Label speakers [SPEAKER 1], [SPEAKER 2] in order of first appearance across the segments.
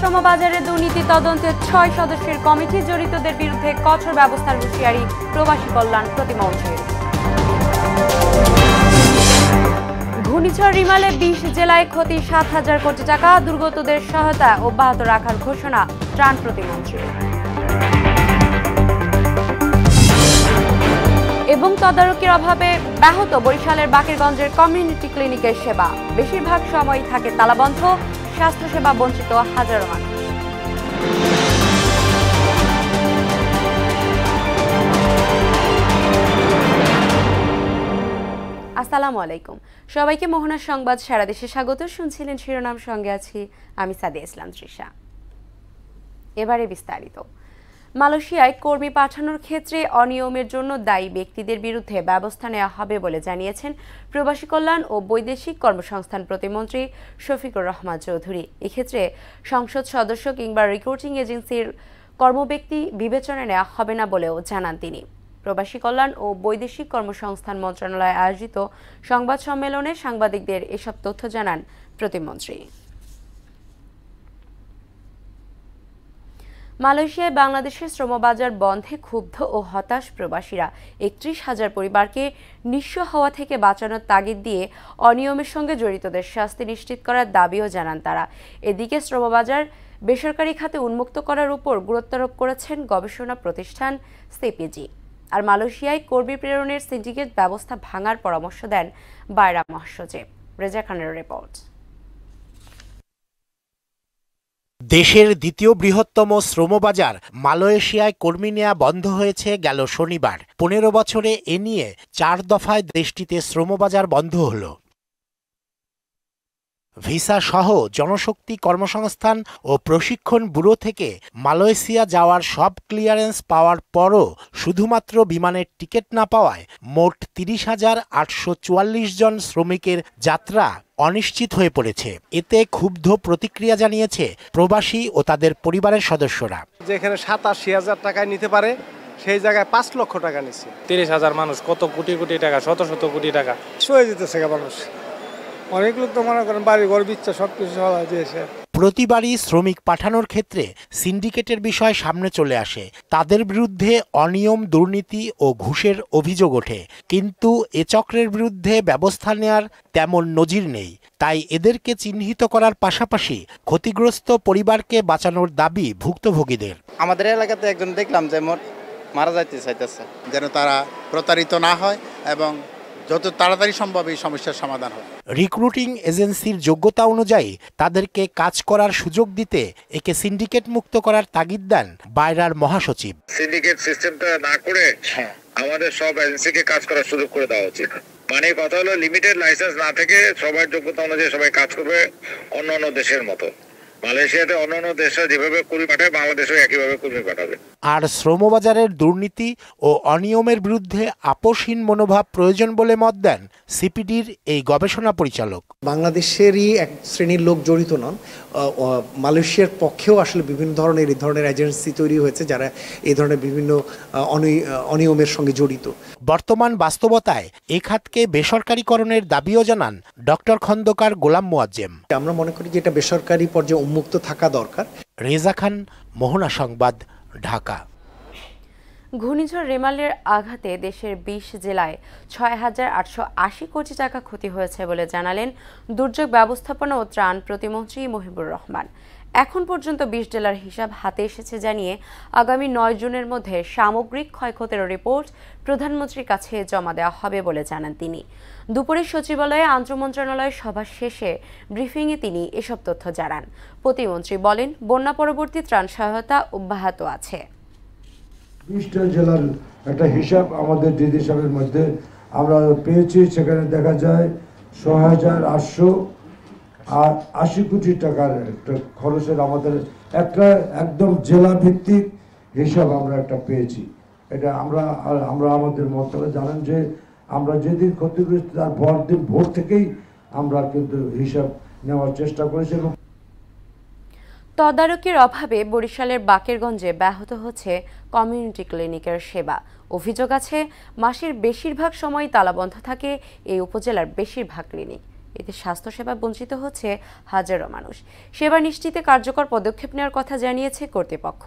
[SPEAKER 1] শ্রমবাজারে দুর্নীতি তদন্তে ৬ সদস্যের কমিটি, জড়িতদের বিরুদ্ধে কঠোর ব্যবস্থার হুঁশিয়ারি প্রবাসী কল্যাণ প্রতিমন্ত্রীর। ঘূর্ণিঝড় রিমালে ২০ জেলায় ক্ষতি ৭,০০০ কোটি টাকা, দুর্গতদের সহায়তা অব্যাহত রাখার ঘোষণা ত্রাণ প্রতিমন্ত্রীর। এবং তদারকির অভাবে ব্যাহত বরিশালের বাকেরগঞ্জের কমিউনিটি ক্লিনিকের সেবা, বেশিরভাগ সময় থাকে তালাবন্ধ, স্বাস্থ্যসেবা বঞ্চিত হাজারো মানুষ। আসসালামু আলাইকুম, সবাইকে মোহনার সংবাদ সারা দেশে স্বাগত। শুনছিলেন শিরোনাম, সঙ্গে আছি আমি সাদিয়া ইসলাম তৃষা। এবারে বিস্তারিত। মালয়েশিয়ায় কর্মী পাঠানোর ক্ষেত্রে অনিয়মের জন্য দায়ী ব্যক্তিদের বিরুদ্ধে ব্যবস্থা নেওয়া হবে বলে জানিয়েছেন প্রবাসী কল্যাণ ও বৈদেশিক কর্মসংস্থান প্রতিমন্ত্রী শফিকুর রহমান চৌধুরী। এক্ষেত্রে সংসদ সদস্য কিংবা রিক্রুটিং এজেন্সির কর্মব্যক্তি বিবেচনায় নেওয়া হবে না বলেও জানান তিনি। প্রবাসী কল্যাণ ও বৈদেশিক কর্মসংস্থান মন্ত্রণালয়ে আয়োজিত সংবাদ সম্মেলনে সাংবাদিকদের এসব তথ্য জানান প্রতিমন্ত্রী। মালয়েশিয়ায় বাংলাদেশের শ্রমবাজার বন্ধে ক্ষুব্ধ ও হতাশ প্রবাসীরা ৩১,০০০ পরিবারকে নিঃস্ব হওয়া থেকে বাঁচানোর তাগিদ দিয়ে অনিয়মের সঙ্গে জড়িতদের শাস্তি নিশ্চিত করার দাবিও জানান তারা। এদিকে শ্রমবাজার বেসরকারি খাতে উন্মুক্ত করার উপর গুরুত্বারোপ করেছেন গবেষণা প্রতিষ্ঠান সিপিজি। আর মালয়েশিয়ায় কর্মী প্রেরণের সিন্ডিকেট ব্যবস্থা ভাঙার পরামর্শ দেন বায়রা মহাসচিব। রেজা খানের রিপোর্ট।
[SPEAKER 2] দেশের দ্বিতীয় বৃহত্তম শ্রমবাজার মালয়েশিয়ায় কর্মী নেওয়া বন্ধ হয়েছে গেল শনিবার। ১৫ বছরে এ নিয়ে ৪ দফায় দেশটিতে শ্রমবাজার বন্ধ হল। ভিসা সহ জনশক্তি কর্মসংস্থান ও প্রশিক্ষণ ব্যুরো থেকে মালয়েশিয়া যাওয়ার সব ক্লিয়ারেন্স পাওয়ার পরও শুধুমাত্র বিমানের টিকিট না পাওয়ায় মোট ৩০,৮৪৪ জন শ্রমিকের যাত্রা অনিশ্চিত হয়ে পড়েছে। এতে ক্ষুব্ধ প্রতিক্রিয়া জানিয়েছে প্রবাসী ও তাদের পরিবারের সদস্যরা।
[SPEAKER 3] যেখানে ৮৭,০০০ টাকায় নিতে পারে সেই জায়গায় ৫ লক্ষ টাকা নিচ্ছে।
[SPEAKER 4] ৩০,০০০ মানুষ, কত কোটি কোটি টাকা, শত শত কোটি টাকা
[SPEAKER 3] সয়ে যেতেছে মানুষ। অনেক লোক তো মনে করেন বাড়ি ঘর বিচ্ছা সবকিছু সবাই দিয়েছে।
[SPEAKER 2] প্রতিবারই শ্রমিক পাঠানোর ক্ষেত্রে সিন্ডিকেটের বিষয় সামনে চলে আসে। তাদের বিরুদ্ধে অনিয়ম, দুর্নীতি ও ঘুষের অভিযোগ ওঠে, কিন্তু এ চক্রের বিরুদ্ধে ব্যবস্থা নেয়ার তেমন নজির নেই। তাই এদেরকে চিহ্নিত করার পাশাপাশি ক্ষতিগ্রস্ত পরিবারকে বাঁচানোর দাবি ভুক্তভোগীদের।
[SPEAKER 5] আমাদের এলাকাতে একজন দেখলাম যে মারা যাইতে চাইতেছে,
[SPEAKER 6] যেন তারা প্রতারিত না হয় এবং যত তাড়াতাড়ি সম্ভব এই সমস্যার সমাধান হয়।
[SPEAKER 2] রিক্রুটিং এজেন্সির যোগ্যতা অনুযায়ী তাদেরকে কাজ করার সুযোগ দিতে একে সিন্ডিকেট মুক্ত করার তাগিদ দেন বায়রার মহাসচিব।
[SPEAKER 7] সিন্ডিকেট সিস্টেমটা না করে আমাদের সব এজেন্সিকে কাজ করার সুযোগ করে দেওয়া উচিত। মানে কথা হলো লিমিটেড লাইসেন্স না থেকে সবার যোগ্যতা অনুযায়ী সবাই কাজ করবে অন্যান্য দেশের মতো। মালয়েশিয়াতে অন্যান্য দেশে যেভাবে কর্মী পাঠায় বাংলাদেশেও একইভাবে কর্মী পাঠাবে। আর
[SPEAKER 2] শ্রমবাজারের দুর্নীতি ও অনিয়মের বিরুদ্ধে আপোষহীন মনোভাব প্রয়োজন বলে মত দেন সিপিডির এই গবেষণা পরিচালক।
[SPEAKER 8] বাংলাদেশেরই এক শ্রেণীর লোক জড়িত নন, মালয়েশিয়ার পক্ষেও আসলে বিভিন্ন ধরনের এই ধরনের এজেন্সি তৈরি হয়েছে যারা এই ধরনের বিভিন্ন অনিয়মের সঙ্গে জড়িত।
[SPEAKER 2] বর্তমান বাস্তবতায় এ খাতকে বেসরকারীকরণের দাবিও জানান ডক্টর খন্দকার গোলাম মোয়াজ্জেম।
[SPEAKER 8] আমরা মনে করি যে এটা বেসরকারি পর্যায়ে উন্মুক্ত থাকা দরকার।
[SPEAKER 2] রেজা খান, মোহনা সংবাদ, ঢাকা।
[SPEAKER 1] ঘূর্ণিঝড় রেমালের আঘাতে দেশের ২০ জেলায় ৬,৮৮০ কোটি টাকা ক্ষতি হয়েছে বলে জানালেন দুর্যোগ ব্যবস্থাপনা ও ত্রাণ প্রতিমন্ত্রী মহিবুর রহমান। এখন পর্যন্ত ২০ জেলার হিসাব হাতে এসেছে জানিয়ে আগামী ৯ জুনের মধ্যে সামগ্রিক ক্ষয়ক্ষতির রিপোর্ট প্রধানমন্ত্রীর কাছে জমা দেওয়া হবে বলে জানান তিনি। দুপুরে সচিবালয়ে আন্তঃমন্ত্রণালয় সভা শেষে ব্রিফিংয়ে তিনি এসব তথ্য জানান। প্রতিমন্ত্রী বলেন, বন্যা পরবর্তী ত্রাণ সহায়তা অব্যাহত আছে।
[SPEAKER 9] ২০টা জেলার একটা হিসাব আমাদের ডিডি হিসাবের মধ্যে আমরা পেয়েছি। সেখানে দেখা যায় ৬,৮৮০ কোটি টাকার একটা খরচের আমাদের একটা একদম জেলা ভিত্তিক হিসাব আমরা একটা পেয়েছি। এটা আমরা আমাদের মন্ত্রণালয় জানেন যে আমরা যেদিন ক্ষতিগ্রস্ত তার পরদিন ভোর থেকেই আমরা কিন্তু হিসাব নেওয়ার চেষ্টা করেছি।
[SPEAKER 1] তদারকির অভাবে বরিশালের বাকেরগঞ্জে ব্যাহত হচ্ছে কমিউনিটি ক্লিনিকের সেবা। অভিযোগ আছে মাসের বেশিরভাগ সময় তালাবন্ধ থাকে এই উপজেলার বেশিরভাগ ক্লিনিক। এতে স্বাস্থ্যসেবা বঞ্চিত হচ্ছে হাজারো মানুষ। সেবা নিশ্চিতে কার্যকর পদক্ষেপ নেওয়ার কথা জানিয়েছে কর্তৃপক্ষ।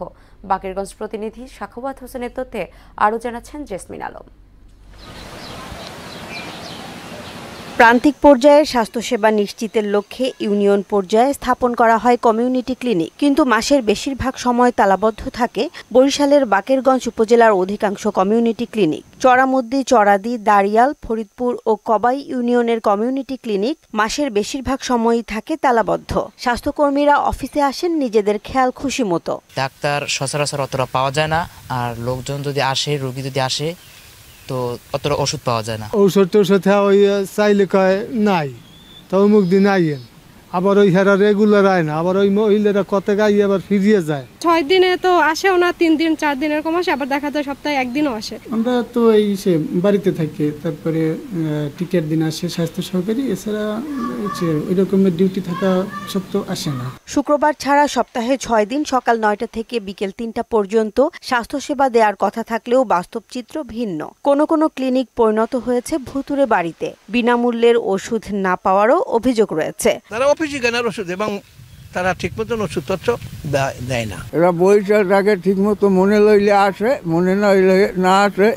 [SPEAKER 1] বাকেরগঞ্জ প্রতিনিধি সাখাওয়াত হোসেনের তথ্যে আরও জানাচ্ছেন জেসমিন আলম।
[SPEAKER 10] প্রান্তিক পর্যায়ে স্বাস্থ্যসেবা নিশ্চিতের লক্ষ্যে ইউনিয়ন পর্যায়ে স্থাপন করা হয় কমিউনিটি ক্লিনিক, কিন্তু মাসের বেশিরভাগ সময় তালাবদ্ধ থাকে বরিশালের বাকেরগঞ্জ উপজেলার অধিকাংশ কমিউনিটি ক্লিনিক। চড়ামদ্দি, চড়াদি, দাড়িয়াল, ফরিদপুর ও কবাই ইউনিয়নের কমিউনিটি ক্লিনিক মাসের বেশিরভাগ সময়ই থাকে তালাবদ্ধ। স্বাস্থ্যকর্মীরা অফিসে আসেন নিজেদের খেয়াল খুশি মতো।
[SPEAKER 11] ডাক্তার সচরাচর অতটা পাওয়া যায় না, আর লোকজন যদি আসে, রোগী যদি আসে তো অতটা ওষুধ পাওয়া যায় না।
[SPEAKER 3] ঔষধ ওই চাইলে কয় নাই, তো অমুক দিন আইয়েন, আবার ওই হেরা রেগুলার আয় না, আবার ওই মহিলারা কত গাই আবার ফিরিয়ে যায়।
[SPEAKER 12] 6 দিনে তো আসেও না, 3 দিন 4 দিন এরকম আসে, আবার দেখা যায় সপ্তাহে একদিনও আসে।
[SPEAKER 13] আমরা তো এই বাড়িতে থাকি, তারপরে টিকেট দিন আসে স্বাস্থ্য সহকারী, এছাড়া ওই রকমের ডিউটি থাকা সত্ত্বেও আসে না।
[SPEAKER 10] শুক্রবার ছাড়া সপ্তাহে 6 দিন সকাল 9টা থেকে বিকেল 3টা পর্যন্ত স্বাস্থ্যসেবা দেওয়ার কথা থাকলেও বাস্তব চিত্র ভিন্ন। কোনো কোনো ক্লিনিক পরিণত হয়েছে ভুতুরে বাড়িতে। বিনামূল্যের ওষুধ না পাওয়ারও অভিযোগ রয়েছে।
[SPEAKER 14] তারা অফিসে কেনার ওষুধ এবং তারা ঠিক মতন ওষুধপত্র দেয় না।
[SPEAKER 15] এরা বইটার আগে ঠিক মতো মনে লইলে আসে, মনে নইলে না আসে,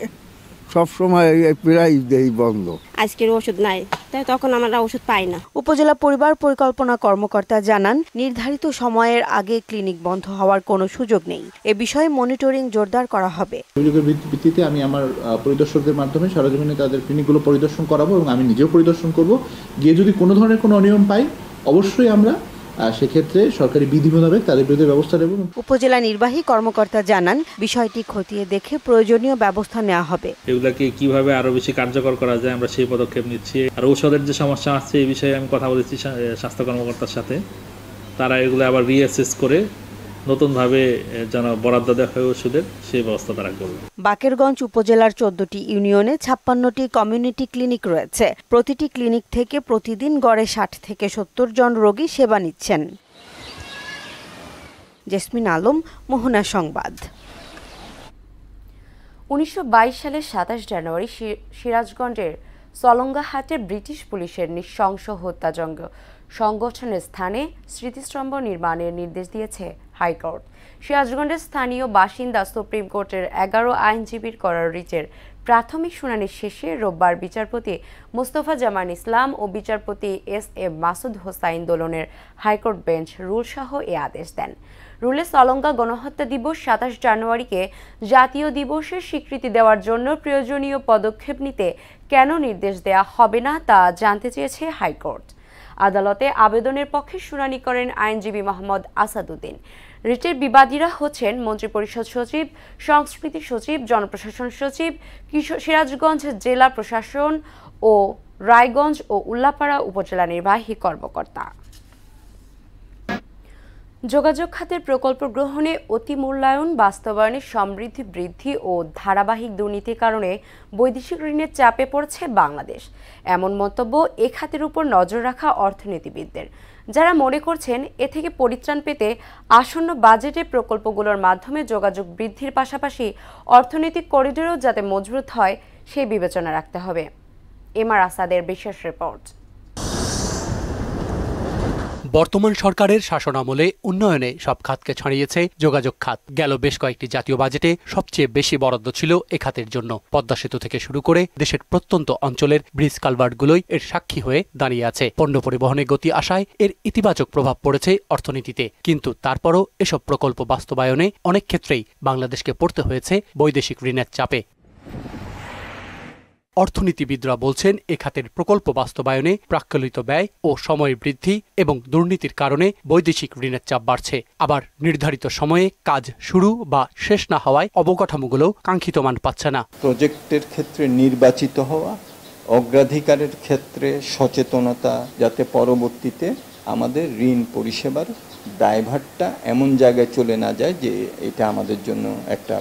[SPEAKER 15] সবসময় প্রায় দেই বন্ধ।
[SPEAKER 16] আজকের ওষুধ নাই, তাই তখন আমরা ওষুধ পাই না।
[SPEAKER 10] উপজেলা পরিবার পরিকল্পনা কর্মকর্তা জানান, নির্ধারিত সময়ের আগে ক্লিনিক বন্ধ হওয়ার কোনো সুযোগ নেই। এ বিষয়ে মনিটরিং জোরদার করা হবে।
[SPEAKER 17] অভিযোগের ভিত্তিতে আমি আমার পরিদর্শকদের মাধ্যমে সরেজমিনে তাদের ক্লিনিকগুলো পরিদর্শন করাবো এবং আমি নিজেও পরিদর্শন করব। গিয়ে যদি কোনো ধরনের কোনো অনিয়ম পাই, অবশ্যই আমরা সেক্ষেত্রে সরকারি বিধি মোতাবেক তাদের বিরুদ্ধে ব্যবস্থা নেব।
[SPEAKER 10] উপজেলা নির্বাহী কর্মকর্তা জানান, বিষয়টি খতিয়ে দেখে প্রয়োজনীয় ব্যবস্থা নেওয়া হবে।
[SPEAKER 18] এগুলাকে কিভাবে আরো বেশি কার্যকর করা যায় আমরা সেই পদক্ষেপ নিচ্ছি। আর ঔষধের যে সমস্যা আছে এই বিষয়ে আমি কথা বলেছি স্বাস্থ্য কর্মকর্তার সাথে। তারা এগুলো আবার রিঅ্যাসেস করে নতুনভাবে যেন বরাদ্দ দেওয়া হয় ওষুধের, সেই ব্যবস্থা তারা করবে।
[SPEAKER 10] বাকেরগঞ্জ উপজেলার 14টি ইউনিয়নে 56টি কমিউনিটি ক্লিনিক রয়েছে। প্রতিটি ক্লিনিক থেকে প্রতিদিন গড়ে 60 থেকে 70 জন রোগী সেবা নিচ্ছেন। জেসমিন আলম, মোহনা সংবাদ।
[SPEAKER 1] 1922 সালের 27 জানুয়ারি সিরাজগঞ্জের সলঙ্গাহাটে ব্রিটিশ পুলিশের নৃশংস হত্যাযজ্ঞ সংগঠনের স্থানে স্মৃতিস্তম্ভ নির্মাণের নির্দেশ দিয়েছে হাইকোর্ট। সিরাজগঞ্জের স্থানীয় বাসিন্দা সুপ্রিম কোর্টের 11 আইনজীবীর করা রিটের প্রাথমিক শুনানি শেষে রোববার বিচারপতি মোস্তফা জামান ইসলাম ও বিচারপতি এস.এম. মাসুদ হোসাইন দোলনের হাইকোর্ট বেঞ্চ রুলসহ এ আদেশ দেন। রুলে সলঙ্গা গণহত্যা দিবস 27 জানুয়ারিকে জাতীয় দিবসের স্বীকৃতি দেওয়ার জন্য প্রয়োজনীয় পদক্ষেপ নিতে কেন নির্দেশ দেওয়া হবে না তা জানতে চেয়েছে হাইকোর্ট। আদালতে আবেদনের পক্ষে শুনানি করেন আইনজীবী মোহাম্মদ আসাদুদ্দিন। রিটের বিবাদীরা হচ্ছেন মন্ত্রিপরিষদ সচিব, সংস্কৃতি সচিব, জনপ্রশাসন সচিব, সিরাজগঞ্জ জেলা প্রশাসন ও রায়গঞ্জ ও উল্লাপাড়া উপজেলা নির্বাহী কর্মকর্তা। যোগাযোগ খাতের প্রকল্প গ্রহণে অতি মূল্যায়ন, বাস্তবায়নে সমৃদ্ধি বৃদ্ধি ও ধারাবাহিক দুর্নীতির কারণে বৈদেশিক ঋণের চাপে পড়ছে বাংলাদেশ। এমন মন্তব্য এ খাতের উপর নজর রাখা অর্থনীতিবিদদের, যারা মনে করছেন এ থেকে পরিত্রাণ পেতে আসন্ন বাজেটে প্রকল্পগুলোর মাধ্যমে যোগাযোগ বৃদ্ধির পাশাপাশি অর্থনৈতিক করিডোরও যাতে মজবুত হয় সেই বিবেচনা রাখতে হবে। এমআর আসাদের বিশেষ রিপোর্ট।
[SPEAKER 19] বর্তমান সরকারের শাসনামলে উন্নয়নে সব খাতকে ছাড়িয়েছে যোগাযোগ খাত। গেল বেশ কয়েকটি জাতীয় বাজেটে সবচেয়ে বেশি বরাদ্দ ছিল এ খাতের জন্য। পদ্মা সেতু থেকে শুরু করে দেশের প্রত্যন্ত অঞ্চলের ব্রিজ কালভার্টগুলোই এর সাক্ষী হয়ে দাঁড়িয়ে আছে। পণ্য পরিবহনে গতি আসায় এর ইতিবাচক প্রভাব পড়েছে অর্থনীতিতে। কিন্তু তারপরও এসব প্রকল্প বাস্তবায়নে অনেক ক্ষেত্রেই বাংলাদেশকে পড়তে হয়েছে বৈদেশিক ঋণের চাপে। অর্থনীতিবিদরা বলছেন এ খাতের প্রকল্প বাস্তবায়নে প্রাক্কলিত ব্যয় ও সময় বৃদ্ধি এবং দুর্নীতির কারণে বৈদেশিক ঋণের চাপ বাড়ছে। আবার নির্ধারিত সময়ে কাজ শুরু বা শেষ না হওয়ায় অবকাঠামোগুলো কাঙ্ক্ষিত মান পাচ্ছে না।
[SPEAKER 20] প্রজেক্টের ক্ষেত্রে নির্বাচিত হওয়া, অগ্রাধিকারের ক্ষেত্রে সচেতনতা, যাতে পরবর্তীতে আমাদের ঋণ পরিষেবার দায়ভারটা এমন জায়গায় চলে না যায় যে এটা আমাদের জন্য একটা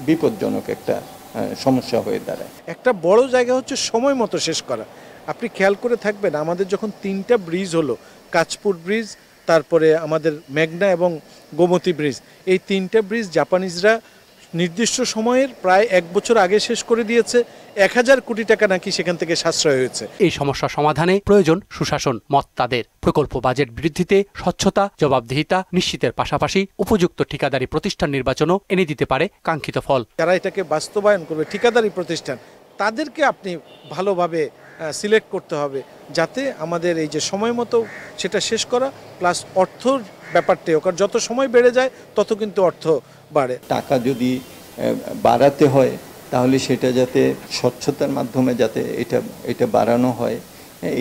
[SPEAKER 20] বিপজ্জনক একটা সমস্যা হয়ে দাঁড়ায়।
[SPEAKER 21] একটা বড় জায়গা হচ্ছে সময় মতো শেষ করা। আপনি খেয়াল করে থাকবেন, আমাদের যখন 3টা ব্রিজ হলো, কাঁচপুর ব্রিজ, তারপরে আমাদের মেঘনা এবং গোমতী ব্রিজ, এই 3টা ব্রিজ জাপানিজরা নির্দিষ্ট সময়ের প্রায় 1 বছর আগে শেষ করে দিয়েছে। 1000 কোটি টাকা নাকি সেখান থেকে সাশ্রয় হয়েছে।
[SPEAKER 19] এই সমস্যা সমাধানে প্রয়োজন সুশাসন, মত তাদের। প্রকল্প বাজেট বৃদ্ধিতে স্বচ্ছতা, জবাবদিহিতা নিশ্চিতের পাশাপাশি উপযুক্ত ঠিকাদারি প্রতিষ্ঠান নির্বাচনও এনে দিতে পারে কাঙ্ক্ষিত ফল।
[SPEAKER 21] যারা এটাকে বাস্তবায়ন করবে, ঠিকাদারি প্রতিষ্ঠান, তাদেরকে আপনি ভালোভাবে সিলেক্ট করতে হবে, যাতে আমাদের এই যে সময় মতো সেটা শেষ করা প্লাস অর্থর ব্যাপারটাও, কারণ যত সময় বেড়ে যায় তত কিন্তু অর্থ বাড়ে।
[SPEAKER 20] টাকা যদি বাড়াতে হয় তাহলে সেটা যাতে স্বচ্ছতার মাধ্যমে যাতে এটা বাড়ানো হয়,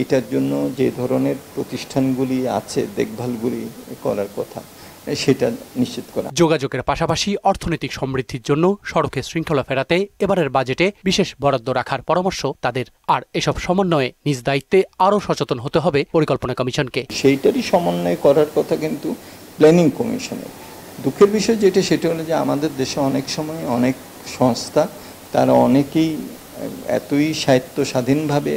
[SPEAKER 20] এটার জন্য যে ধরনের প্রতিষ্ঠানগুলি আছে দেখভালগুলি করার কথা সেটা নিশ্চিত করা।
[SPEAKER 19] যোগাযোগের পাশাপাশি অর্থনৈতিক সমৃদ্ধির জন্য সড়কে শৃঙ্খলা ফেরাতে এবারের বাজেটে বিশেষ বরাদ্দ রাখার পরামর্শ তাদের। আর এসব সমন্বয়ে নিজ দায়িত্বে আরও সচেতন হতে হবে পরিকল্পনা কমিশনকে।
[SPEAKER 20] সেইটারই সমন্বয় করার কথা কিন্তু প্ল্যানিং কমিশনের। দুঃখের বিষয় যেটা, সেটা হলো যে আমাদের দেশে অনেক সময় অনেক সংস্থা, তারা অনেকেই এতই স্বায়ত্ত স্বাধীনভাবে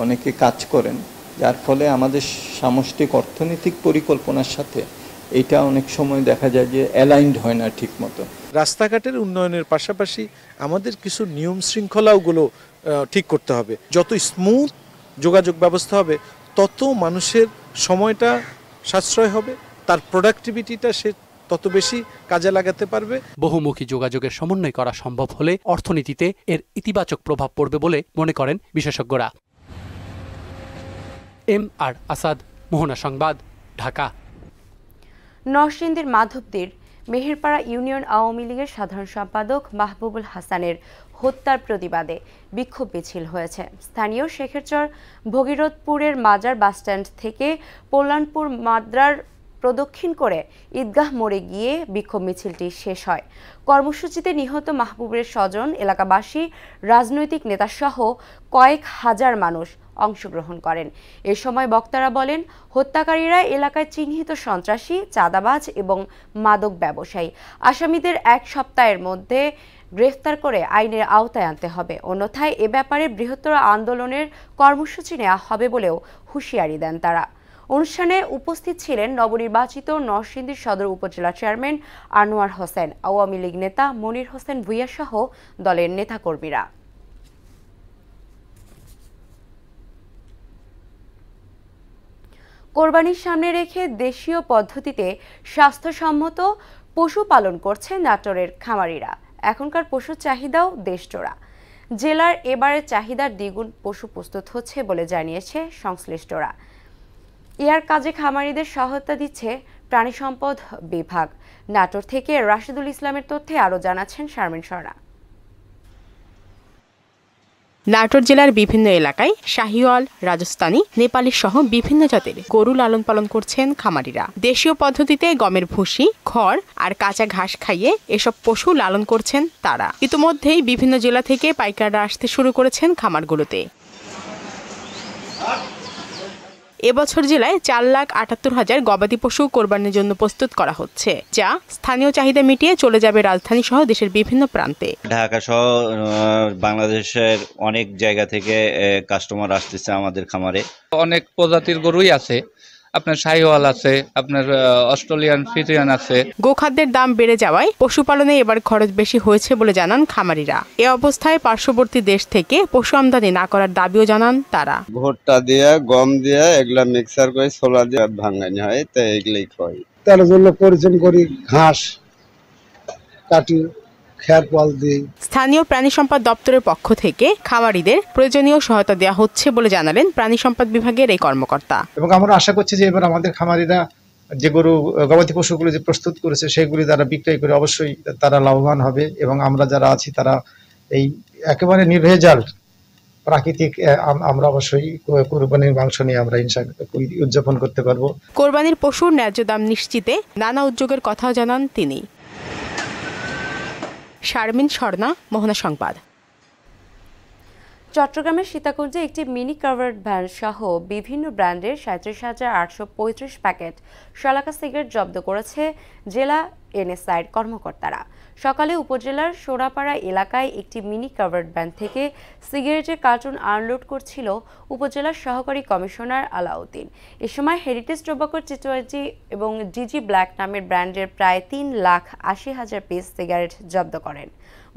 [SPEAKER 20] অনেকে কাজ করেন, যার ফলে আমাদের সামষ্টিক অর্থনৈতিক পরিকল্পনার সাথে এটা অনেক সময় দেখা যায় যে অ্যালাইনড হয় না ঠিক মতো।
[SPEAKER 21] রাস্তাঘাটের উন্নয়নের পাশাপাশি আমাদের কিছু নিয়ম শৃঙ্খলাগুলো ঠিক করতে হবে। যত স্মুথ যোগাযোগ ব্যবস্থা হবে তত মানুষের সময়টা সাশ্রয় হবে, তার প্রোডাক্টিভিটিটা সে তত বেশি কাজে লাগাতে পারবে।
[SPEAKER 19] বহুমুখী যোগাযোগের সমন্বয় করা সম্ভব হলে অর্থনীতিতে এর ইতিবাচক প্রভাব পড়বে বলে মনে করেন বিশেষজ্ঞরা। MR আসাদ, মোহনা সংবাদ, ঢাকা।
[SPEAKER 1] নরসিংদীর মাধবদীর মেহেরপাড়া ইউনিয়ন আওয়ামী লীগের সাধারণ সম্পাদক মাহবুবুল হাসানের হত্যার প্রতিবাদে বিক্ষোভ মিছিল হয়েছে। স্থানীয় শেখেরচর ভগীরথপুরের মাজার বাসস্ট্যান্ড থেকে কল্যাণপুর মাদ্রার প্রদক্ষিণ করে ঈদগাহ মোড়ে গিয়ে বিক্ষোভ মিছিলটি শেষ হয়। কর্মসূচিতে নিহত মাহবুবের স্বজন, এলাকাবাসী, রাজনৈতিক নেতাসহ কয়েক হাজার মানুষ অংশগ্রহণ করেন। এ সময় বক্তারা বলেন, হত্যাকারীরা এলাকায় চিহ্নিত সন্ত্রাসী, চাঁদাবাজ এবং মাদক ব্যবসায়ী। আসামিদের 1 সপ্তাহের মধ্যে গ্রেফতার করে আইনের আওতায় আনতে হবে, অন্যথায় এ ব্যাপারে বৃহত্তর আন্দোলনের কর্মসূচি নেওয়া হবে বলেও হুঁশিয়ারি দেন তারা। অনুষ্ঠানে উপস্থিত ছিলেন নবনির্বাচিত নরসিংদী সদর উপজেলা চেয়ারম্যান আনোয়ার হোসেন, আওয়ামী লীগ নেতা মনির হোসেন ভূঁইয়া সহ দলের নেতাকর্মীরা। কোরবানির সামনে রেখে দেশীয় পদ্ধতিতে স্বাস্থ্যসম্মত পশু পালন করছে নাটোরের খামারিরা। এখনকার পশুর চাহিদাও দেশজোড়া। জেলার এবারের চাহিদার দ্বিগুণ পশু প্রস্তুত হচ্ছে বলে জানিয়েছে সংশ্লিষ্টরা। এর কাজে খামারিদের সহায়তা দিচ্ছে প্রাণী সম্পদ বিভাগ। নাটোর থেকে রাশিদুল ইসলামের তথ্যে আরও জানাচ্ছেন শারমিন সরনা।
[SPEAKER 4] নাটোর জেলার বিভিন্ন এলাকায় শাহিওয়াল, রাজস্থানী, নেপালি সহ বিভিন্ন জাতের গরু লালন পালন করছেন খামারিরা। দেশীয় পদ্ধতিতে গমের ভুসি, খড় আর কাঁচা ঘাস খাইয়ে এসব পশু লালন করছেন তারা। ইতিমধ্যেই বিভিন্ন জেলা থেকে পাইকাররা আসতে শুরু করেছেন খামারগুলোতে। এবছর জেলায় 4,78,000 গবাদি পশু কোরবানির জন্য প্রস্তুত করা হচ্ছে, যা স্থানীয় চাহিদা মিটিয়ে চলে যাবে রাজধানী সহ দেশের বিভিন্ন প্রান্তে।
[SPEAKER 22] ঢাকা সহ বাংলাদেশের অনেক জায়গা থেকে কাস্টমার আসতেছে আমাদের খামারে।
[SPEAKER 23] অনেক প্রজাতির গরুই আছে, আপনার শাহিওয়াল আছে, আপনার অস্ট্রেলিয়ান ফ্রিজিয়ান আছে।
[SPEAKER 4] গোখাদ্যের দাম বেড়ে যাওয়ায় পশুপালনে এবার খরচ বেশি হয়েছে বলে জানান খামারিরা। এ অবস্থায় পার্শ্ববর্তী দেশ থেকে পশু আমদানি না করার দাবিও জানান তারা।
[SPEAKER 24] ভুট্টা দিয়ে, গম দিয়ে এগুলা মিক্সার করে ছোলা দিয়ে ভাঙানি হয়, তাই এগুলাই খাই।
[SPEAKER 3] তার জন্য পরিশ্রম করি, ঘাস কাটি,
[SPEAKER 4] স্থানীয় প্রাণী সম্পদ দপ্তরের পক্ষ থেকে খামারিদের প্রয়োজনীয় সহায়তা দেওয়া হচ্ছে বলে জানালেন প্রাণী সম্পদ বিভাগের এই কর্মকর্তা।
[SPEAKER 25] এবং আমরা আশা করছি যে এবার আমাদের খামারিরা যে গবাদি পশুগুলো যে প্রস্তুত করেছে সেগুলি তারা বিক্রয় করে অবশ্যই তারা লাভবান হবে, এবং আমরা যারা আছি তারা এই একেবারে নির্ভেজাল প্রাকৃতিক আমরা অবশ্যই কোরবানির মাংস নিয়ে আমরা ইনশাআল্লাহ উদযাপন করতে পারবো।
[SPEAKER 4] কোরবানির পশুর ন্যায্য দাম নিশ্চিতে নানা উদ্যোগের কথাও জানান তিনি। শারমিন স্বর্ণা, মোহনা সংবাদ।
[SPEAKER 1] চট্টগ্রামের সীতাকুণ্ডে একটি মিনি কাভার্ড ভ্যান সহ বিভিন্ন ব্র্যান্ডের 37,835 প্যাকেট শলাকা সিগারেট জব্দ করেছে জেলা এনএসআইয়ের কর্মকর্তারা। সকালে উপজেলার সোনাপাড়া এলাকায় একটি মিনি কাভার্ড ভ্যান থেকে সিগারেটের কার্টুন আনলোড করছিল উপজেলার সহকারী কমিশনার আলাউদ্দিন। এ সময় হেরিটেজ টোবাকো T20 এবং ডিজি ব্ল্যাক নামের ব্র্যান্ডের প্রায় 3,80,000 পিস সিগারেট জব্দ করেন।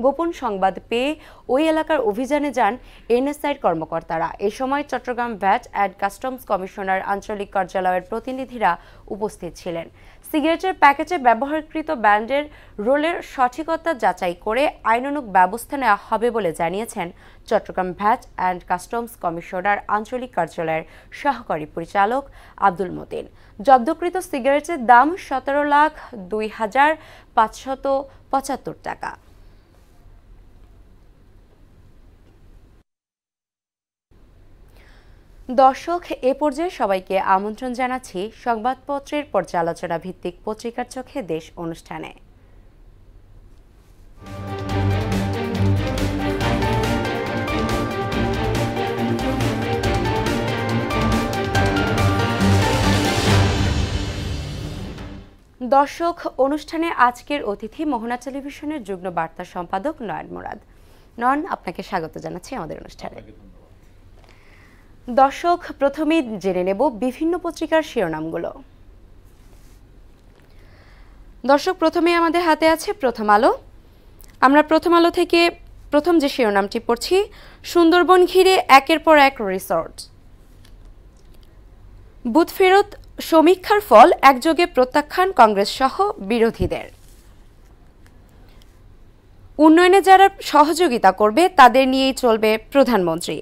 [SPEAKER 1] গোপন সংবাদ পেয়ে ওই এলাকার অভিযানে যান এনএসআইর কর্মকর্তারা। এ সময় Chittagong VAT and customs commissioner আঞ্চলিক কার্যালয়ের প্রতিনিধিরা উপস্থিত ছিলেন। সিগারেটের প্যাকেজে ব্যবহারকৃত ব্র্যান্ডের রোলের সঠিকতা যাচাই করে আইনানুগ ব্যবস্থা নেওয়া হবে বলে জানিয়েছেন Chittagong VAT and customs commissioner আঞ্চলিক কার্যালয়ের সহকারী পরিচালক আব্দুল মতিন। জব্দকৃত সিগারেটের দাম 17,02,575 টাকা। দর্শক, এ পর্যায়ে সবাইকে আমন্ত্রণ জানাচ্ছি সংবাদপত্রের পর্যালোচনা ভিত্তিক পত্রিকার চোখে দেশ অনুষ্ঠানে। দর্শক, অনুষ্ঠানে আজকের অতিথি মোহনা টেলিভিশনের যুগ্ম বার্তা সম্পাদক নয়ন মুরাদ। নয়ন, আপনাকে স্বাগত জানাচ্ছি আমাদের অনুষ্ঠানে। দর্শক, প্রথমেই জেনে নেব বিভিন্ন পত্রিকার শিরোনামগুলো। দর্শক, প্রথমে আমাদের হাতে আছে প্রথম আলো। আমরা প্রথম আলো থেকে প্রথম যে শিরোনামটি পড়ছি, সুন্দরবন ঘিরে একের পর এক রিসর্ট। বুথ ফেরত সমীক্ষার ফল একযোগে প্রত্যাখ্যান কংগ্রেস সহ বিরোধীদের। উন্নয়নে যারা সহযোগিতা করবে তাদের নিয়েই চলবে প্রধানমন্ত্রী।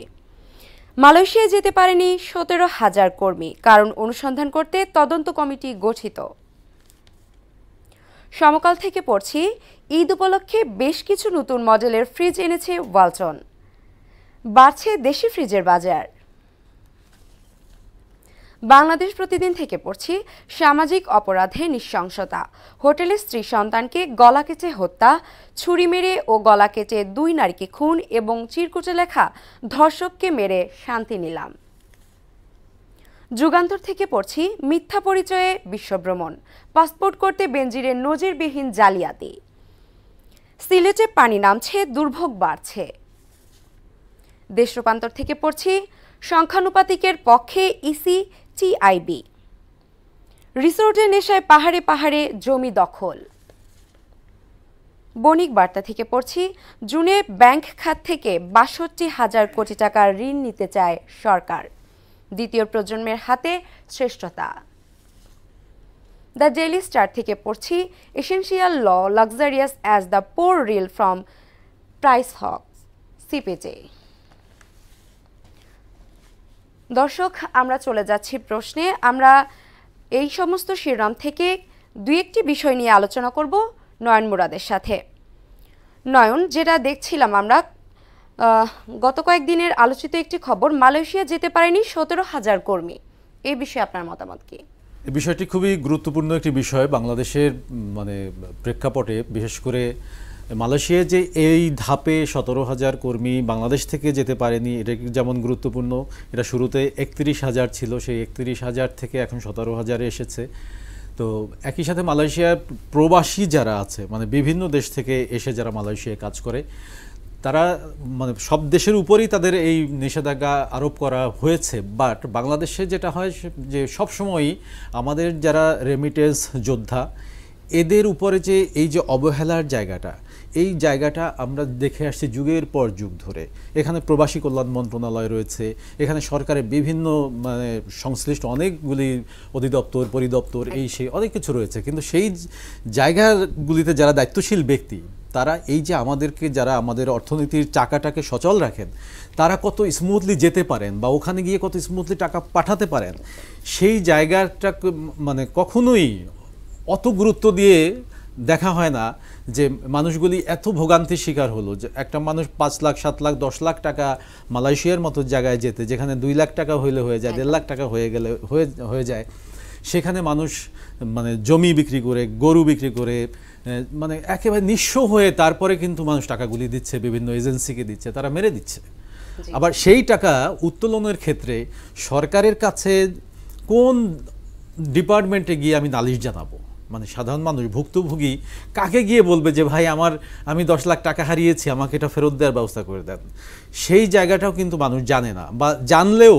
[SPEAKER 1] মালয়েশিয়ায় যেতে পারেনি 17,000 কর্মী, কারণ অনুসন্ধান করতে তদন্ত কমিটি গঠিত। সমকাল থেকে পড়ছি, ঈদ উপলক্ষে বেশ কিছু নতুন মডেলের ফ্রিজ এনেছে ওয়ালটন। বাড়ছে দেশি ফ্রিজের বাজার। বাংলাদেশ প্রতিদিন থেকে পড়ছি, সামাজিক অপরাধে নৃশংসতা। হোটেলে স্ত্রী সন্তানকে গলা কেটে হত্যা, ছুরি মেরে ও গলা কেটে 2 নারীকে খুন এবং চিরকুটে লেখা ধর্ষককে মেরে শান্তি নিলাম। যুগান্তর থেকে পড়ছি, মিথ্যা পরিচয়ে বিশ্বভ্রমণ, পাসপোর্ট করতে বেনজিরের নজিরবিহীন জালিয়াতি। সিলেটে পানি নামছে, দুর্ভোগ বাড়ছে। দেশ রূপান্তর থেকে পড়ছি, সংখ্যানুপাতিকের পক্ষে ইসি টিআইবি। রিসোর্টের নেশায় পাহাড়ে পাহাড়ে জমি দখল। বণিক বার্তা থেকে পড়ছি, জুনে ব্যাংক খাত থেকে 62,000 কোটি টাকার ঋণ নিতে চায় সরকার। দ্বিতীয় প্রজন্মের হাতে শ্রেষ্ঠতা। দ্য ডেইলি স্টার থেকে পড়ছি, essentials luxurious as the poor reel from price hikes CPJ. দর্শক, আমরা চলে যাচ্ছি প্রশ্নে। আমরা এই সমস্ত শিরোনাম থেকে 2-1টি বিষয় নিয়ে আলোচনা করব নয়ন মুরাদের সাথে। নয়ন, যেটা দেখছিলাম আমরা গত কয়েকদিনের আলোচিত একটি খবর, মালয়েশিয়া যেতে পারেনি 17,000 কর্মী। এই বিষয়ে আপনার মতামত কি?
[SPEAKER 2] এই বিষয়টি খুবই গুরুত্বপূর্ণ একটি বিষয় বাংলাদেশের প্রেক্ষাপটে, বিশেষ করে মালয়েশিয়ায় যে এই ধাপে 17,000 কর্মী বাংলাদেশ থেকে যেতে পারেনি, এটা যেমন গুরুত্বপূর্ণ। এটা শুরুতে 31,000 ছিল, সেই 31,000 থেকে এখন 17,000-এ এসেছে। তো একই সাথে মালয়েশিয়ার প্রবাসী যারা আছে, বিভিন্ন দেশ থেকে এসে যারা মালয়েশিয়ায় কাজ করে, তারা সব দেশের উপরেই তাদের এই নিষেধাজ্ঞা আরোপ করা হয়েছে। বাট বাংলাদেশে যেটা হয় যে সবসময়ই আমাদের যারা রেমিটেন্স যোদ্ধা, এদের উপরে যে এই যে অবহেলার জায়গাটা, এই জায়গাটা আমরা দেখে আসছি যুগের পর যুগ ধরে। এখানে প্রবাসী কল্যাণ মন্ত্রণালয় রয়েছে, এখানে সরকারের বিভিন্ন সংশ্লিষ্ট অনেকগুলি অধিদপ্তর, পরিদপ্তর, এই সেই অনেক কিছু রয়েছে। কিন্তু সেই জায়গাগুলিতে যারা দায়িত্বশীল ব্যক্তি, তারা এই যে আমাদেরকে, যারা আমাদের অর্থনীতির চাকাটাকে সচল রাখেন, তারা কত স্মুথলি যেতে পারেন বা ওখানে গিয়ে কত স্মুথলি টাকা পাঠাতে পারেন, সেই জায়গাটা কখনোই অত গুরুত্ব দিয়ে দেখা হয় না। যে মানুষগুলি এত ভোগান্তির শিকার হলো, যে একটা মানুষ 5 লাখ, 7 লাখ, 10 লাখ টাকা মালয়েশিয়ার মতো জায়গায় যেতে, যেখানে 2 লাখ টাকা হইলে হয়ে যায়, 1.5 লাখ টাকা হয়ে যায়, সেখানে মানুষ জমি বিক্রি করে, গরু বিক্রি করে, একেবারে নিঃস্ব হয়ে তারপরে কিন্তু মানুষ টাকাগুলি দিচ্ছে, বিভিন্ন এজেন্সিকে দিচ্ছে, তারা মেরে দিচ্ছে। আবার সেই টাকা উত্তোলনের ক্ষেত্রে সরকারের কাছে কোন ডিপার্টমেন্টে গিয়ে আমি নালিশ জানাবো? মানে সাধারণ মানুষ ভুক্তভোগী কাকে গিয়ে বলবে যে ভাই আমি 10 লাখ টাকা হারিয়েছি, আমাকে এটা ফেরত দেওয়ার ব্যবস্থা করে দেন? সেই জায়গাটাও কিন্তু মানুষ জানে না, বা জানলেও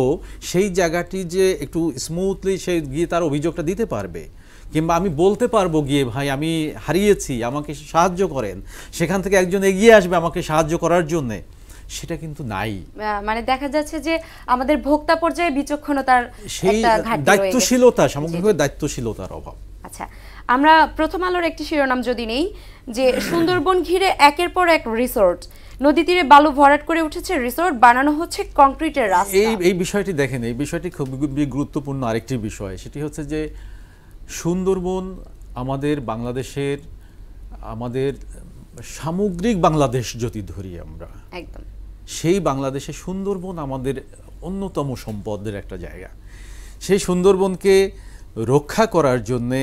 [SPEAKER 2] সেই জায়গাটি যে একটু স্মুথলি সে গিয়ে তার অভিযোগটা দিতে পারবে, কিংবা আমি বলতে পারবো গিয়ে ভাই আমি হারিয়েছি, আমাকে সাহায্য করেন, সেখান থেকে একজন এগিয়ে আসবে আমাকে সাহায্য করার জন্যে, সেটা কিন্তু নাই।
[SPEAKER 1] মানে দেখা যাচ্ছে যে আমাদের ভোক্তা পর্যায়ে বিচক্ষণতার একটা ঘাটতি,
[SPEAKER 2] দায়িত্বশীলতা, সামগ্রিকভাবে দায়িত্বশীলতার অভাব।
[SPEAKER 1] আচ্ছা, আমরা প্রথম আলোর একটি শিরোনাম যদি নেই, যে সুন্দরবন ঘিরে একের পর এক রিসোর্ট, নদী তীরে বালু ভরাট করে উঠেছে রিসোর্ট, বানানো হচ্ছে কংক্রিটের রাস্তা।
[SPEAKER 2] এই বিষয়টি দেখেন, এই বিষয়টি খুবই গুরুত্বপূর্ণ আরেকটি বিষয়, সেটি হচ্ছে যে সুন্দরবন আমাদের বাংলাদেশের, আমাদের সামগ্রিক বাংলাদেশ যদি ধরি আমরা,
[SPEAKER 1] একদম
[SPEAKER 2] সেই বাংলাদেশে সুন্দরবন আমাদের অন্যতম সম্পদের একটা জায়গা। সেই সুন্দরবনকে রক্ষা করার জন্যে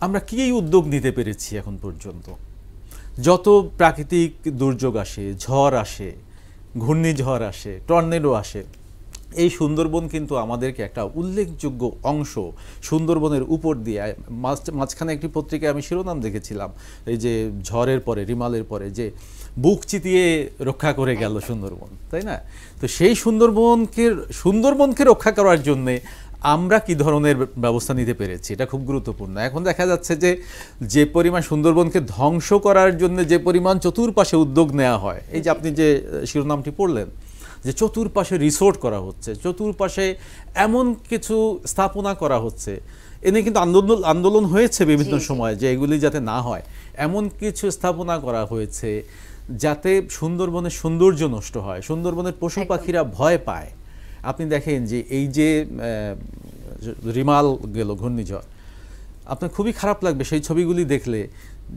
[SPEAKER 2] আমরা কী উদ্যোগ নিতে পেরেছি এখন পর্যন্ত? যত প্রাকৃতিক দুর্যোগ আসে, ঝড় আসে, ঘূর্ণিঝড় আসে, টর্নেডো আসে, এই সুন্দরবন কিন্তু আমাদেরকে একটা উল্লেখযোগ্য অংশ সুন্দরবনের উপর দিয়ে, মাঝখানে একটি পত্রিকায় আমি শিরোনাম দেখেছিলাম, এই যে ঝড়ের পরে, রিমালের পরে যে বুক চিতিয়ে রক্ষা করে গেল সুন্দরবন, তাই না? তো সেই সুন্দরবনকে রক্ষা করার জন্যে আমরা কি ধরনের ব্যবস্থা নিতে পেরেছি, এটা খুব গুরুত্বপূর্ণ। এখন দেখা যাচ্ছে যে পরিমাণ সুন্দরবনকে ধ্বংস করার জন্য যে পরিমাণ চতুর্পাশে উদ্যোগ নেওয়া হয়, এই যে আপনি যে শিরোনামটি পড়লেন, যে চতুর্পাশে রিসোর্ট করা হচ্ছে, চতুর্পাশে এমন কিছু স্থাপনা করা হচ্ছে, এনে কিন্তু আন্দোলন হয়েছে বিভিন্ন সময় যে এগুলি যাতে না হয়, এমন কিছু স্থাপনা করা হয়েছে যাতে সুন্দরবনের সৌন্দর্য নষ্ট হয়, সুন্দরবনের পশু পাখিরা ভয় পায়। আপনি দেখেন যে এই যে রিমাল গেল ঘূর্ণিঝড়, আপনার খুবই খারাপ লাগবে সেই ছবিগুলি দেখলে,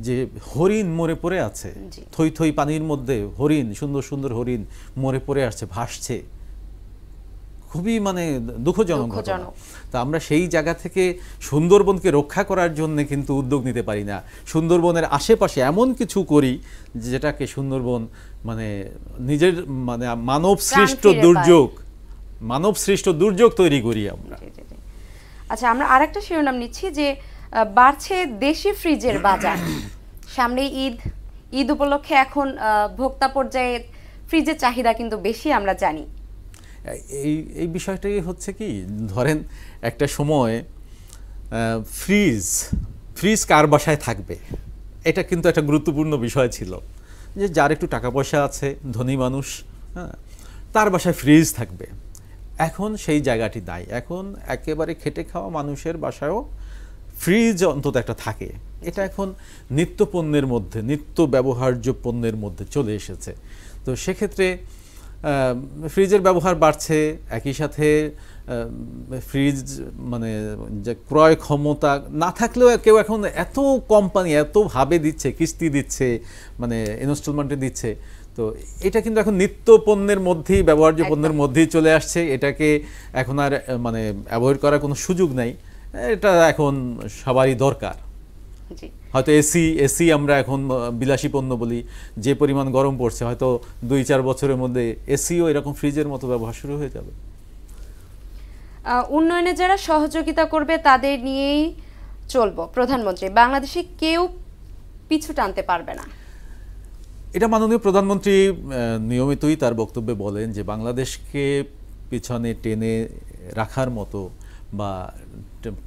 [SPEAKER 2] যে হরিণ মরে পড়ে আছে, থই থই পানির মধ্যে হরিণ, সুন্দর সুন্দর হরিণ মরে পড়ে আসছে, ভাসছে, খুবই মানে দুঃখজনক ঘটনা। তা আমরা সেই জায়গা থেকে সুন্দরবনকে রক্ষা করার জন্য কিন্তু উদ্যোগ নিতে পারি না, সুন্দরবনের আশেপাশে এমন কিছু করি যেটাকে সুন্দরবন মানে নিজের মানে মানব সৃষ্ট দুর্যোগ তৈরি করি আমরা।
[SPEAKER 1] আচ্ছা, আমরা আরেকটা শিরোনাম নিচ্ছি যে বাড়ছে দেশি ফ্রিজের বাজার। সামনে ঈদ উপলক্ষে এখন ভোক্তা পর্যায়ে ফ্রিজের চাহিদা কিন্তু বেশি, আমরা জানি।
[SPEAKER 2] এই বিষয়টাই হচ্ছে কি, ধরেন একটা সময় ফ্রিজ কার বাসায় থাকবে, এটা কিন্তু একটা গুরুত্বপূর্ণ বিষয় ছিল, যে যার একটু টাকা পয়সা আছে, ধনী মানুষ, হ্যাঁ, তার বাসায় ফ্রিজ থাকবে। এখন সেই জায়গাটি নাই, এখন একেবারে খেটে খাওয়া মানুষের বাসায়ও ফ্রিজ অন্তত একটা থাকে। এটা এখন নিত্য পণ্যের মধ্যে, নিত্য ব্যবহার্য পণ্যের মধ্যে চলে এসেছে। তো সেক্ষেত্রে ফ্রিজের ব্যবহার বাড়ছে, একই সাথে ফ্রিজ মানে যে ক্রয় ক্ষমতা না থাকলেও কেউ এখন এত কোম্পানি এতভাবে দিচ্ছে, কিস্তি দিচ্ছে, মানে ইনস্টলমেন্টে দিচ্ছে। তো এটা কিন্তু এখন নিত্য পণ্যের মধ্যেই, ব্যবহার্য পণ্যের মধ্যেই চলে আসছে, এটাকে এখন আর মানে অ্যাভয়েড করার কোনো সুযোগ নাই, এটা এখন সবারই দরকার। হয়তো এসি আমরা এখন বিলাসী পণ্য বলি, যে পরিমাণ গরম পড়ছে হয়তো 2-4 বছরের মধ্যে এসিও এরকম ফ্রিজের মতো ব্যবহার শুরু হয়ে যাবে।
[SPEAKER 1] উন্নয়নে যারা সহযোগিতা করবে তাদের নিয়েই চলবো, প্রধানমন্ত্রী, বাংলাদেশে কেউ পিছু টানতে পারবে না।
[SPEAKER 2] এটা মাননীয় প্রধানমন্ত্রী নিয়মিতই তার বক্তব্যে বলেন যে বাংলাদেশকে পিছনে টেনে রাখার মতো বা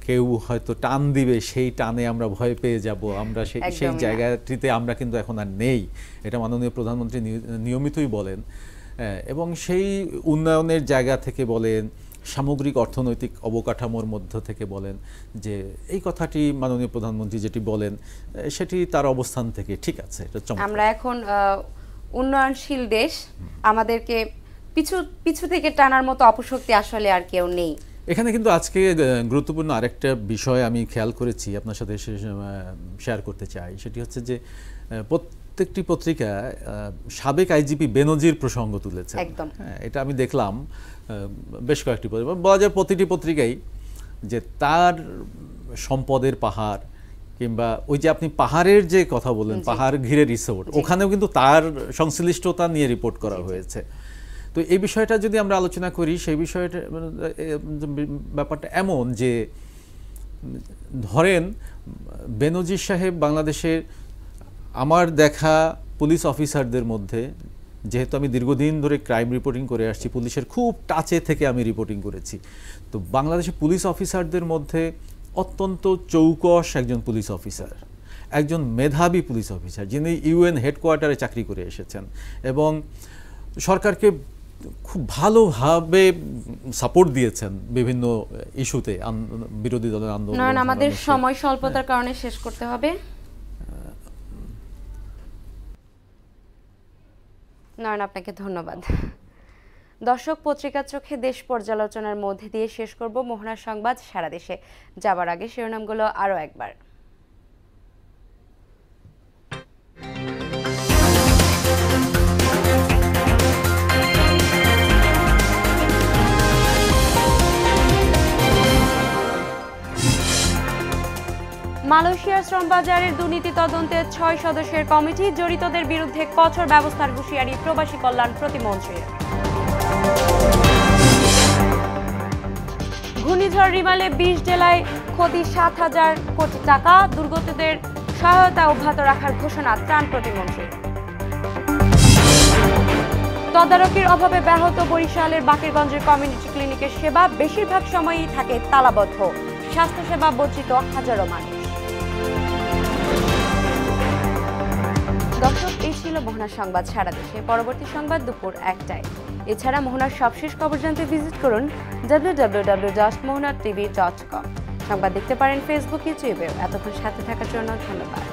[SPEAKER 2] কেউ হয়তো টান দিবে, সেই টানে আমরা ভয় পেয়ে যাব, আমরা সেই জায়গাটিতে আমরা কিন্তু এখন আর নেই। এটা মাননীয় প্রধানমন্ত্রী নিয়মিতই বলেন, এবং সেই উন্নয়নের জায়গা থেকে বলেন, সামগ্রিক অর্থনৈতিক অবকাঠামোর মধ্য থেকে বলেন, যে এই কথাটি মাননীয় প্রধানমন্ত্রী যেটি বলেন সেটি তার অবস্থান থেকে ঠিক আছে।
[SPEAKER 1] আমরা এখন উন্নয়নশীল দেশ, আমাদেরকে পিছু থেকে টানার মতো অপশক্তি আসলে আর কেউ নেই।
[SPEAKER 2] এখানে কিন্তু আজকে গুরুত্বপূর্ণ আরেকটা বিষয় আমি খেয়াল করেছি, আপনার সাথে শেয়ার করতে চাই, সেটি হচ্ছে যে প্রত্যেকটি পত্রিকা সাবেক আইজিপি বেনজির প্রসঙ্গ তুলেছে। হ্যাঁ, এটা আমি দেখলাম বেশ কয়েকটি পত্রিকা, বলা যায় প্রতিটি পত্রিকাই, যে তার সম্পদের পাহাড়, কিংবা ওই যে আপনি পাহাড়ের যে কথা বললেন, পাহাড় ঘিরে রিসোর্ট, ওখানেও কিন্তু তার সংশ্লিষ্টতা নিয়ে রিপোর্ট করা হয়েছে। তো এই বিষয়টা যদি আমরা আলোচনা করি, সেই বিষয়টা ব্যাপারটা এমন যে ধরেন বেনজির সাহেব বাংলাদেশের আমার দেখা পুলিশ অফিসারদের মধ্যে, যেহেতু আমি দীর্ঘদিন ধরে ক্রাইম রিপোর্টিং করে আসছি, পুলিশের খুব টাচে থেকে আমি রিপোর্টিং করেছি, তো বাংলাদেশের পুলিশ অফিসারদের মধ্যে অত্যন্ত চৌকস একজন পুলিশ অফিসার, একজন মেধাবী পুলিশ অফিসার যিনি ইউএন হেডকোয়ার্টারে চাকরি করে এসেছেন এবং সরকারকে খুব ভালোভাবে সাপোর্ট দিয়েছেন বিভিন্ন ইস্যুতে, বিরোধী দলের আন্দোলন।
[SPEAKER 1] আমাদের সময় স্বল্পতার কারণে শেষ করতে হবে। নয়ন, আপনাকে ধন্যবাদ। দর্শক, পত্রিকার চোখে দেশ পর্যালোচনার মধ্যে দিয়ে শেষ করব মোহনার সংবাদ সারা দেশে। যাবার আগে শিরোনামগুলো আরও একবার। মালয়েশিয়ার শ্রম বাজারের দুর্নীতি তদন্তে 6 সদস্যের কমিটি, জড়িতদের বিরুদ্ধে কঠোর ব্যবস্থার হুঁশিয়ারি প্রবাসী কল্যাণ প্রতিমন্ত্রীর। ঘূর্ণিঝড় রিমালে 20 জেলায় ক্ষতি 7,000 কোটি টাকা, দুর্গতদের সহায়তা অব্যাহত রাখার ঘোষণা ত্রাণ প্রতিমন্ত্রীর। তদারকির অভাবে ব্যাহত বরিশালের বাকেরগঞ্জের কমিউনিটি ক্লিনিকের সেবা, বেশিরভাগ সময়ই থাকে তালাবদ্ধ, স্বাস্থ্যসেবা বঞ্চিত হাজারো মানুষ। দর্শক, এই ছিল মোহনার সংবাদ সারা দেশে। পরবর্তী সংবাদ দুপুর 1টায়। এছাড়া মোহনার সবশেষ খবর জানতে ভিজিট করুন www.mohnatv.com। সংবাদ দেখতে পারেন ফেসবুক, ইউটিউবে। এতক্ষণ সাথে থাকার জন্য ধন্যবাদ।